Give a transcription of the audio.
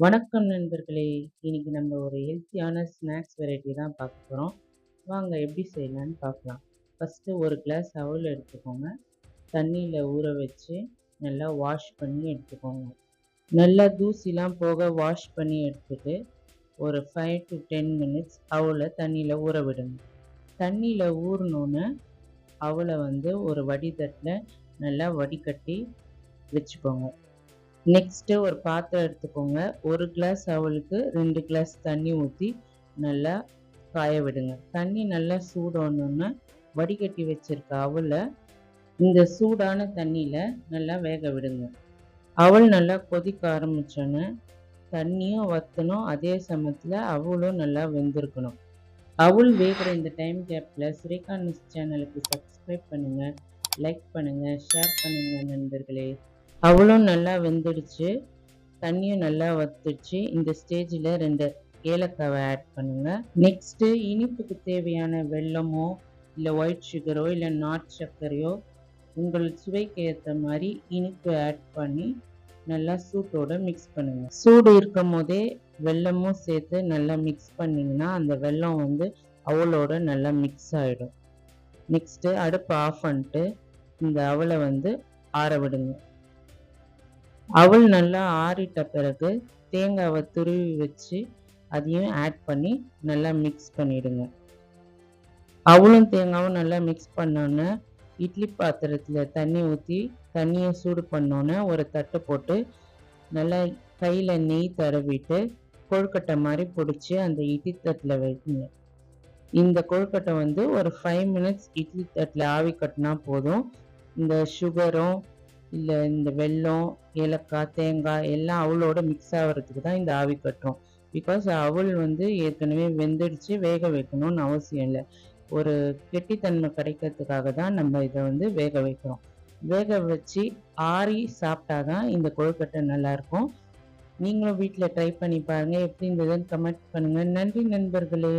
வணக்கம் நண்பர்களே! இன்னைக்கு நம்ம ஒரு ஹெல்த்தியான ஸ்நாக்ஸ் வெரைட்டி தான் பார்க்க போறோம். வாங்க எப்படி செய்யலான்னு பார்க்கலாம். ஃபர்ஸ்ட்டு ஒரு கிளாஸ் அவல் எடுத்துக்கோங்க. தண்ணீல ஊற வச்சு நல்லா வாஷ் பண்ணி எடுத்துக்கோங்க. நல்லா தூசிலாம் போக வாஷ் பண்ணி எடுத்துட்டு, ஒரு 5 to 10 மினிட்ஸ் அவல தண்ணீல ஊற விடுங்க. தண்ணீல ஊறுனோனே அவல ஒரு வடிதட்டில நல்லா வடிகட்டி வச்சுக்கோங்க. நெக்ஸ்ட்டு ஒரு பாத்திரம் எடுத்துக்கோங்க. 1 கிளாஸ் அவலுக்கு 2 கிளாஸ் தண்ணி ஊத்தி நல்லா காய விடுங்க. தண்ணி நல்லா சூடானோனே வடிகட்டி வச்சிருக்க அவல இந்த சூடான தண்ணியில நல்லா வேக விடுங்க. அவல் நல்லா கொதிக்க ஆரம்பிச்சோனே தண்ணியும் வத்தணும். அதே சமயத்துல அவலும் நல்லா வெந்திருக்கணும். அவல் வேகுற இந்த டைம் கேப்ல சுரேகா நியூஸ் சேனலுக்கு சப்ஸ்கிரைப் பண்ணுங்க, லைக் பண்ணுங்க, ஷேர் பண்ணுங்க நண்பர்களே. அவலும் நல்லா வெந்துடுச்சு. தண்ணியும் நல்லா வத்துடுச்சு. இந்த ஸ்டேஜில் 2 ஏலக்காவை ஆட் பண்ணுங்க. நெக்ஸ்ட்டு இனிப்புக்கு தேவையான வெல்லமோ இல்லை ஒயிட் சுகரோ இல்லை நாட்டு சர்க்கரையோ உங்கள் சுவைக்கு ஏற்ற மாதிரி இனிப்பு ஆட் பண்ணி நல்லா சூட்டோட மிக்ஸ் பண்ணுங்க. சூடு இருக்கும் போதே வெல்லமும் சேர்த்து நல்லா மிக்ஸ் பண்ணிங்கன்னா அந்த வெல்லம் அவலோட நல்லா மிக்ஸ் ஆகிடும். நெக்ஸ்ட்டு அடுப்பு ஆஃப் பண்ணிட்டு இந்த அவலை ஆற விடுங்க. அவல் நல்லா ஆறிட்ட பிறகு தேங்காவை துருவி வச்சு அதையும் ஆட் பண்ணி நல்லா மிக்ஸ் பண்ணிடுங்க. அவலும் தேங்காவும் நல்லா மிக்ஸ் பண்ணோன்னே இட்லி பாத்திரத்தில் தண்ணி ஊற்றி தண்ணியை சூடு பண்ணோன்னே ஒரு தட்டு போட்டு நல்லா கையில் நெய் தடவிட்டு கொழுக்கட்டை மாதிரி பிடிச்சி அந்த இட்லி தட்டில் வைக்கணும். இந்த கொழுக்கட்டை ஒரு 5 மினிட்ஸ் இட்லி தட்டில் ஆவி கட்டினா போதும். இந்த சுகரும் இல்லை இந்த வெல்லம், ஏலக்காய், தேங்காய் எல்லாம் அவலோட மிக்ஸ் ஆகிறதுக்கு தான் இந்த ஆவி கட்டுறோம். பிகாஸ் அவல் ஏற்கனவே வெந்துடுச்சு, வேக வைக்கணும்னு அவசியம் இல்லை. ஒரு கெட்டித்தன்மை கிடைக்கிறதுக்காக தான் நம்ம இதை வேக வைக்கிறோம். வேக வச்சு ஆறி சாப்பிட்டா தான் இந்த கொழுக்கட்டை நல்லாயிருக்கும். நீங்களும் வீட்டில் ட்ரை பண்ணி பாருங்கள். எப்படி இருந்ததுன்னு கமெண்ட் பண்ணுங்கள். நன்றி நண்பர்களே.